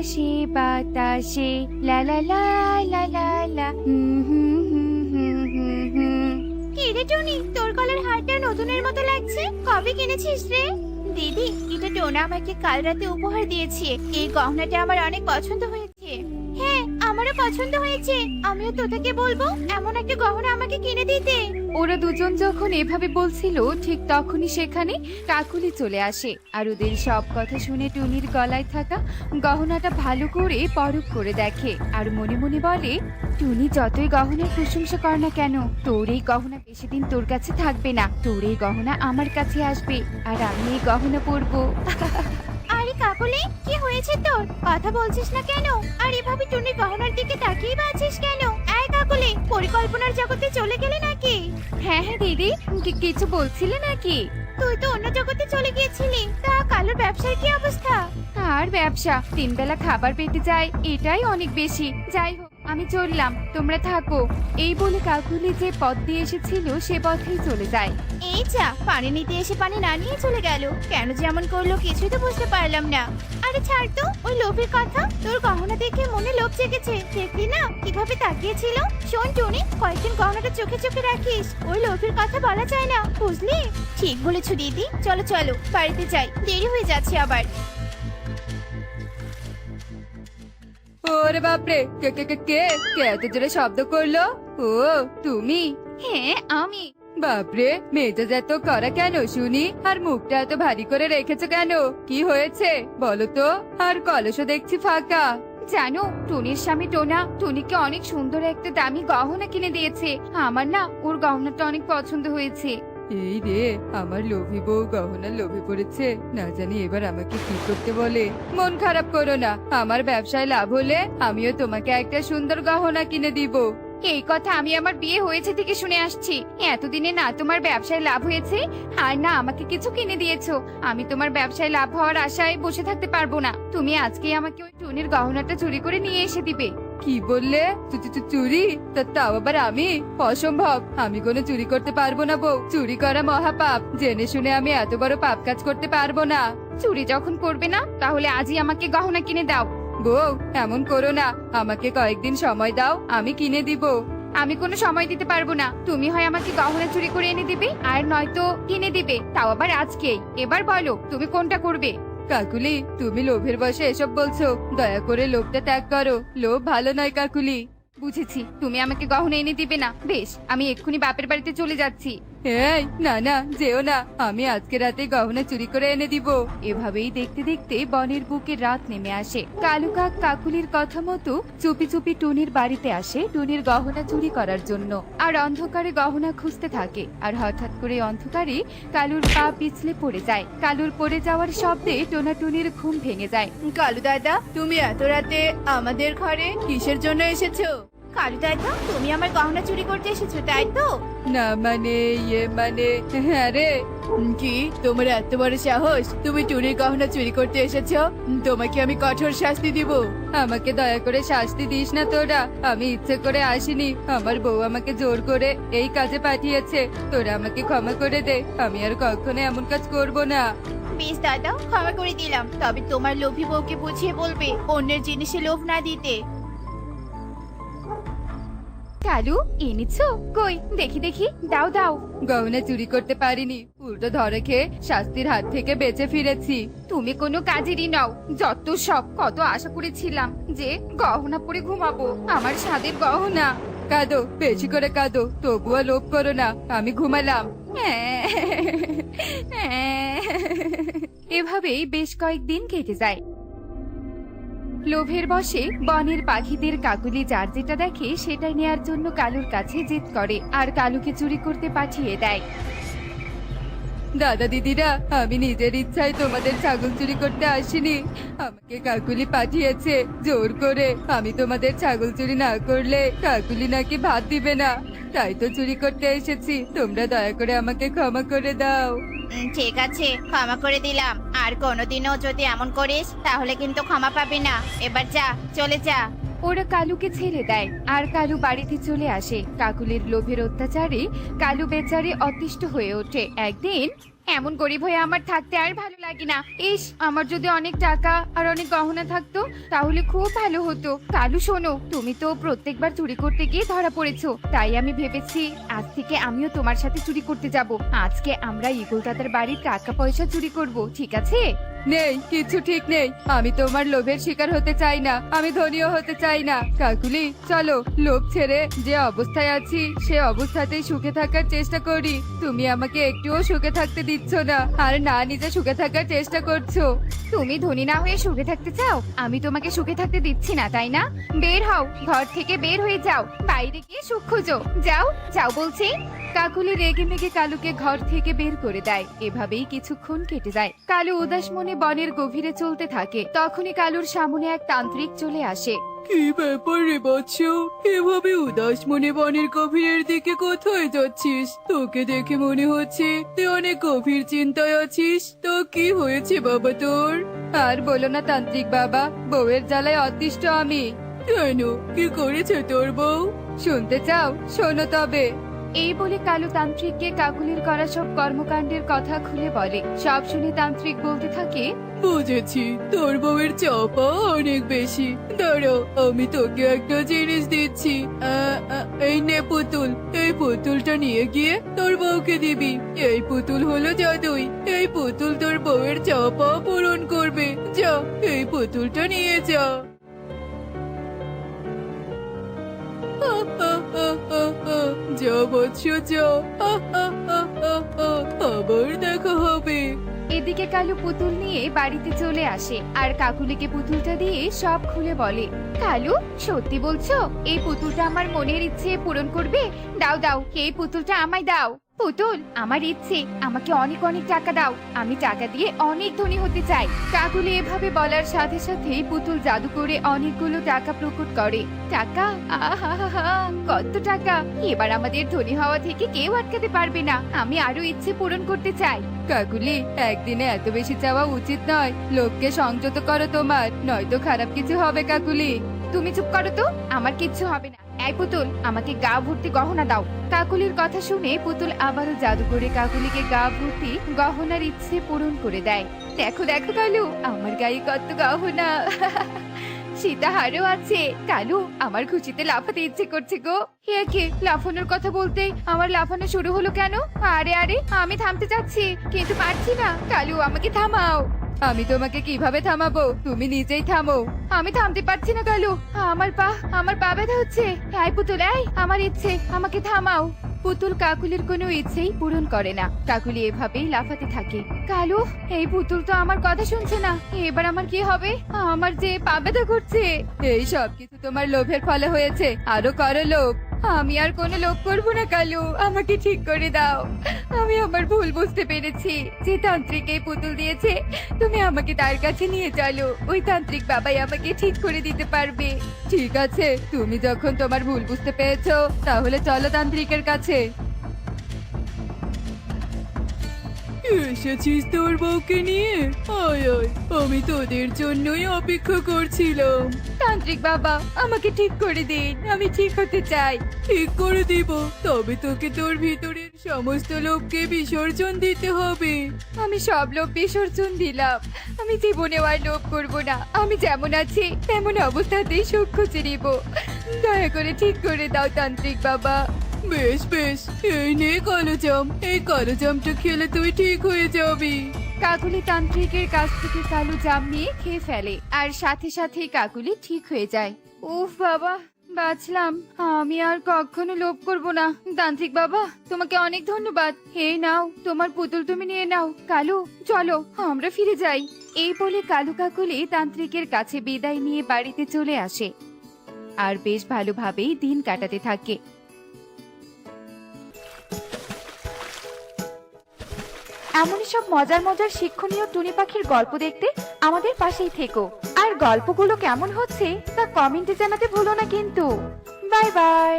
আকাশে বাতাসে লা লা লা লা লা লা কি রে টুনি, তোর গলার হারটা নতুনের মতো লাগছে। কবে কিনেছিস রে? দিদি, এটা টোনা আমাকে কাল রাতে উপহার দিয়েছে। এই গহনাটা আমার অনেক পছন্দ হয়েছে। হ্যাঁ, আমারও পছন্দ হয়েছে। আমিও তোতাকে বলবো এমন একটা গহনা আমাকে কিনে দিতে। ওরা দুজন যখন এভাবে বলছিল, ঠিক তখনই সেখানে কাকুলি চলে আসে আর ওদের সব কথা শুনে টুনির গলায় থাকা গহনাটা ভালো করে পরখ করে দেখে আর মনে মনে বলে, টুনি যতই গহনার প্রশংসা কর না কেন, তোর এই গহনা বেশি দিন তোর কাছে থাকবে না। তোর এই গহনা আমার কাছে আসবে আর আমি এই গহনা পরবো। আরে কাকুলি, কি হয়েছে তোর? কথা বলছিস না কেন? আর এভাবে টুনির গহনার দিকে তাকিয়ে আছিস কেন? এই কাকুলি, পরিকল্পনার জগতে চলে গেলে নাকি? হ্যাঁ হ্যাঁ দিদি, কিছু বলছিলে নাকি? তুই তো অন্য জগতে চলে গিয়েছিলি। তা কালোর ব্যবসার কি অবস্থা? আর ব্যবসা, 3 বেলা খাবার পেতে যায়, এটাই অনেক বেশি। যাই হোক, আমি চললাম, তোমরা থাকো। এই বলে কাকুলি যে পথ দিয়ে এসেছিল সে পথেই চলে যায়। এই যা, পানি নিতে এসে পানি না নিয়ে চলে গেল। কেন যে এমন করলো কিছুই তো বুঝতে পারলাম না। আরে ছাড় তো ওই লোভের কথা। তোর গহনা দেখে মনে লোভ জেগেছে, দেখলি না কিভাবে তাকিয়েছিল? শোন টুনি, কয়েকদিন গহনাটা চোখে চোখে রাখিস। ওই লোভের কথা বলা যায় না, বুঝলি? ঠিক বলেছো দিদি, চলো চলো বাড়িতে যাই, দেরি হয়ে যাচ্ছে আবার। ওরে বাপরে, কে কে কে কে কে এত জোরে শব্দ করলো? ও তুমি? হ্যাঁ আমি। বাপরে, মেজাজ এত করা কেন শুনি? আর মুখটা এত ভারী করে রেখেছো কেন? কি হয়েছে বলো তো? আর কলসও দেখছি ফাঁকা। জানো, টুনির স্বামী টোনা টুনিকে অনেক সুন্দর একটা দামি গহনা কিনে দিয়েছে। আমার না ওর গহনাটা অনেক পছন্দ হয়েছে। এই রে, আমার লোভী বউ গহনার লোভে পড়েছে। না জানি এবার আমাকে কি করতে বলে। মন খারাপ করো না, আমার ব্যবসায় লাভ হলে আমিও তোমাকে একটা সুন্দর গহনা কিনে দিব। এই কথা আমি আমার বিয়ে হয়েছে থেকে শুনে আসছি। এতদিনে না তোমার ব্যবসায় লাভ হয়েছে আর না আমাকে কিছু কিনে দিয়েছো। আমি তোমার ব্যবসায় লাভ হওয়ার আশায় বসে থাকতে পারবো না। তুমি আজকে আমাকে ওই টুনির গহনাটা চুরি করে নিয়ে এসে দিবে। কি বললে? চুরি? তাও আবার আমি? অসম্ভব, আমি কোনো চুরি করতে পারবো না বউ। চুরি করা মহাপাপ, জেনে শুনে আমি এত বড় পাপ কাজ করতে পারবো না। চুরি যখন করবে না, তাহলে আজই আমাকে গহনা কিনে দাও। বউ, এমন করো না, আমাকে কয়েকদিন সময় দাও, আমি কিনে দিব। আমি কোনো সময় দিতে পারবো না। তুমি হয় আমাকে গহনা চুরি করে এনে দিবে, আর নয়তো কিনে দিবে, তাও আবার আজকেই। এবার বলো তুমি কোনটা করবে? কাকুলি, তুমি লোভের বশে এসব বলছো। দয়া করে লোভটা ত্যাগ করো, লোভ ভালো নয় কাকুলি। বুঝেছি, তুমি আমাকে গহনা এনে দিবে না। বেশ, আমি এক্ষুনি বাপের বাড়িতে চলে যাচ্ছি। এই না না, যেও না, আমি আজকে রাতে গহনা চুরি করে এনে দিব। এভাবেই দেখতে দেখতে বনের বুকে রাত নেমে আসে। কালু কাক কাকুলির কথা মতো চুপি চুপি টুনির বাড়িতে আসে টুনির গহনা চুরি করার জন্য। আর অন্ধকারে গহনা খুঁজতে থাকে। আর হঠাৎ করে অন্ধকারে কালুর পা পিছলে পড়ে যায়। কালুর পড়ে যাওয়ার শব্দে টোনা টুনির ঘুম ভেঙে যায়। কালু দাদা, তুমি এত রাতে আমাদের ঘরে কিসের জন্য এসেছো? কালু দাদা, তুমি আমার গহনা চুরি করতে এসেছো, তাই তো? না মানে, মানে হ্যাঁ রে। কি তোমার এত বড় সাহস? তুমি টুনির গহনা চুরি করতে এসেছো? তোমাকে আমি কঠোর শাস্তি দিব। আমাকে দয়া করে শাস্তি দিস না তোরা। আমি ইচ্ছে করে আসিনি, আমার বউ আমাকে জোর করে এই কাজে পাঠিয়েছে। তোরা আমাকে ক্ষমা করে দে, আমি আর কখনো এমন কাজ করব না। বেশ দাদা, ক্ষমা করে দিলাম। তবে তোমার লোভী বউকে বুঝিয়ে বলবে অন্যের জিনিসে লোভ না দিতে। কালু, এনেছো? কই দেখি দেখি, দাও দাও। গহনা চুরি করতে পারিনি, উল্টো ধরে খেয়ে শাস্তির হাত থেকে বেঁচে ফিরেছি। তুমি কোনো কাজেরই নাও। যত সব, কত আশা করেছিলাম যে গহনা পরে ঘুমাবো, আমার স্বাদের গহনা। কাঁদো, বেশি করে কাঁদো, তবুও লোভ করো না, আমি ঘুমালাম। এভাবেই বেশ কয়েকদিন কেটে যায়। লোভের বশে বনের পাখিদের কাকুলি যার যেটা দেখে সেটাই নেয়ার জন্য কালুর কাছে জিদ করে আর কালুকে চুরি করতে পাঠিয়ে দেয়। দাদা দিদিরা, আমি নিজের ইচ্ছায় তোমাদের ছাগল চুরি করতে আসিনি, আমাকে কাকুলি পাঠিয়েছে জোর করে। আমি তোমাদের ছাগল চুরি না করলে কাকুলি নাকি ভাত দিবে না, তাই তো চুরি করতে এসেছি। তোমরা দয়া করে আমাকে ক্ষমা করে দাও। ঠিক আছে, ক্ষমা করে দিলাম। আর কোনোদিনও যদি এমন করিস তাহলে কিন্তু ক্ষমা পাবি না। এবার যা, চলে যা। ওরা কালুকে ছেড়ে দেয় আর কালু বাড়িতে চলে আসে। কাকুলির লোভের অত্যাচারে কালু বেচারি অতিষ্ঠ হয়ে ওঠে। একদিন এমন গরিব হয়ে আমার থাকতে আর ভালো লাগে না। ইস, আমার যদি অনেক টাকা আর অনেক গহনা থাকতো তাহলে খুব ভালো হতো। কালু শোনো, তুমি তো প্রত্যেকবার চুরি করতে গিয়ে ধরা পড়েছো, তাই আমি ভেবেছি আজ থেকে আমিও তোমার সাথে চুরি করতে যাব। আজকে আমরা ইগল দাদার বাড়ির টাকা পয়সা চুরি করব, ঠিক আছে? নেই, কিছু ঠিক নেই। আমি তোমার লোভের শিকার হতে চাই না, আমি ধনীও হতে চাই না। কাকুলি চলো, লোভ ছেড়ে যে অবস্থায় আছি সে অবস্থাতেই সুখে থাকার চেষ্টা করি। তুমি আমাকে একটুও সুখে থাকতে দিচ্ছ না, আর না নিজে সুখে থাকার চেষ্টা করছো। তুমি ধনী না হয়ে সুখে থাকতে চাও, আমি তোমাকে সুখে থাকতে দিচ্ছি না, তাই না? বের হও, ঘর থেকে বের হয়ে যাও, বাইরে গিয়ে সুখ খোঁজো। যাও যাও বলছি। কাকুলি রেগে মেগে কালুকে ঘর থেকে বের করে দেয়। এভাবেই কিছুক্ষণ কেটে যায়। কালু উদাস মনে বনের গভীরে চলতে থাকে। তখনই কালুর সামনে এক তান্ত্রিক চলে আসে। কি ব্যাপার রে বৎস, এভাবে উদাস মনে বনের গভীরের দিকে কোথায় যাচ্ছিস? তোকে দেখে মনে হচ্ছে তুই অনেক গভীর চিন্তায় আছিস। তো কি হয়েছে বাবা তোর? আর বলো না তান্ত্রিক বাবা, বউয়ের জ্বালায় অতিষ্ঠ আমি। কেন, কি করেছে তোর বউ? শুনতে চাও? শোনো তবে। এই বলে কালু তান্ত্রিককে কাকুলির করা সব কর্মকাণ্ডের কথা খুলে বলে। সব শুনে তান্ত্রিক বলতে থাকে, বুঝেছি, তোর বউয়ের চাপা অনেক বেশি। দাঁড়াও, আমি তোকে একটা জিনিস দিচ্ছি। এই নে পুতুল, এই পুতুলটা নিয়ে গিয়ে তোর বউকে দিবি। এই পুতুল হলো জাদুই, এই পুতুল তোর বউয়ের চাপা পূরণ করবে। যা, এই পুতুলটা নিয়ে যা। যা বৎস যা, আবার দেখা হবে। এদিকে কালু পুতুল নিয়ে বাড়িতে চলে আসে আর কাকুলিকে পুতুলটা দিয়ে সব খুলে বলে। কালু, সত্যি বলছো এই পুতুলটা আমার মনের ইচ্ছে পূরণ করবে? দাও দাও, এই পুতুলটা আমায় দাও। পুতুল, আমার ইচ্ছে, আমাকে অনেক অনেক টাকা দাও, আমি টাকা দিয়ে অনেক ধনী হতে চাই। কাকুলি এভাবে বলার সাথে সাথেই পুতুল জাদু করে অনেকগুলো টাকা প্রকট করে। টাকা, আহা, কত টাকা! এবার আমাদের ধনী হওয়া থেকে কেউ আটকাতে পারবে না। আমি আরো ইচ্ছে পূরণ করতে চাই। কাকুলি, একদিনে এত বেশি চাওয়া উচিত নয়। লোককে সংযত করো তোমার, নয়তো খারাপ কিছু হবে। কাকুলি, তুমি চুপ করো তো, আমার কিচ্ছু হবে না। এই পুতুল, আমাকে গা ভর্তি গহনা দাও। কাকুলির কথা শুনে পুতুল আবারও জাদু করে কাকুলিকে গা ভর্তি গহনার ইচ্ছে পূরণ করে দেয়। দেখো দেখো কালু, আমার গায়ে কত গহনা। সীতাহারও আছে। কালু, আমার খুশিতে লাফাতে ইচ্ছে করছে গো। কে লাফানোর কথা বলতে আমার লাফানো শুরু হলো কেন? আরে আরে, আমি থামতে চাচ্ছি কিন্তু পারছি না। কালু, আমাকে থামাও। আমি তোমাকে কিভাবে থামাবো? তুমি নিজেই থামো। আমি থামতে পারছি না কালু, আমার পা ব্যথা হচ্ছে। এই পুতুল, এই আমার ইচ্ছে, আমাকে থামাও। পুতুল কাকুলির কোনো ইচ্ছেই পূরণ করে না। কাকুলি এভাবেই লাফাতে থাকে। কালু, এই পুতুল তো আমার কথা শুনছে না, এবার আমার কি হবে? আমার যে পা ব্যথা করছে। এই সব কিছু তোমার লোভের ফলে হয়েছে, আরো করো লোভ। আমি আর কোনো লোভ করবো না কালু, আমাকে ঠিক করে দাও। আমি আমার ভুল বুঝতে পেরেছি। যে তান্ত্রিক এই পুতুল দিয়েছে, তুমি আমাকে তার কাছে নিয়ে চলো। ওই তান্ত্রিক বাবাই আমাকে ঠিক করে দিতে পারবে। ঠিক আছে, তুমি যখন তোমার ভুল বুঝতে পেরেছো, তাহলে চলো তান্ত্রিকের কাছে। এসেছিস তোর বউকে নিয়ে? আয় আয়, আমি তোদের জন্যই অপেক্ষা করছিলাম। তান্ত্রিক বাবা, আমাকে ঠিক করে দিন, আমি ঠিক হতে চাই। ঠিক করে দিব, তবে তোকে তোর ভিতরের সমস্ত লোককে বিসর্জন দিতে হবে। আমি সব লোভ বিসর্জন দিলাম, আমি জীবনেও আর লোভ করবো না। আমি যেমন আছি তেমন অবস্থাতেই সুখ খুঁজে নিব। দয়া করে ঠিক করে দাও তান্ত্রিক বাবা। বেশ বেশ, এই নে কালোজাম, এই কালোজামটা খেলে তুই ঠিক হয়ে যাবি। কাকুলি তান্ত্রিকের কাছ থেকে কালো জাম নিয়ে খেয়ে ফেলে আর সাথে সাথেই কাকুলি ঠিক হয়ে যায়। উফ বাবা, বাঁচলাম। আমি আর কখনো লোভ করব না। তান্ত্রিক বাবা, তোমাকে অনেক ধন্যবাদ। এই নাও, তোমার পুতুল তুমি নিয়ে নাও। কালু, চলো আমরা ফিরে যাই। এই বলে কালু কাকুলি তান্ত্রিকের কাছে বিদায় নিয়ে বাড়িতে চলে আসে আর বেশ ভালোভাবেই দিন কাটাতে থাকে। এমনই সব মজার মজার শিক্ষণীয় টুনি পাখির গল্প দেখতে আমাদের পাশেই থেকো। আর গল্পগুলো কেমন হচ্ছে তা কমেন্টে জানাতে ভুলো না কিন্তু। Bye bye.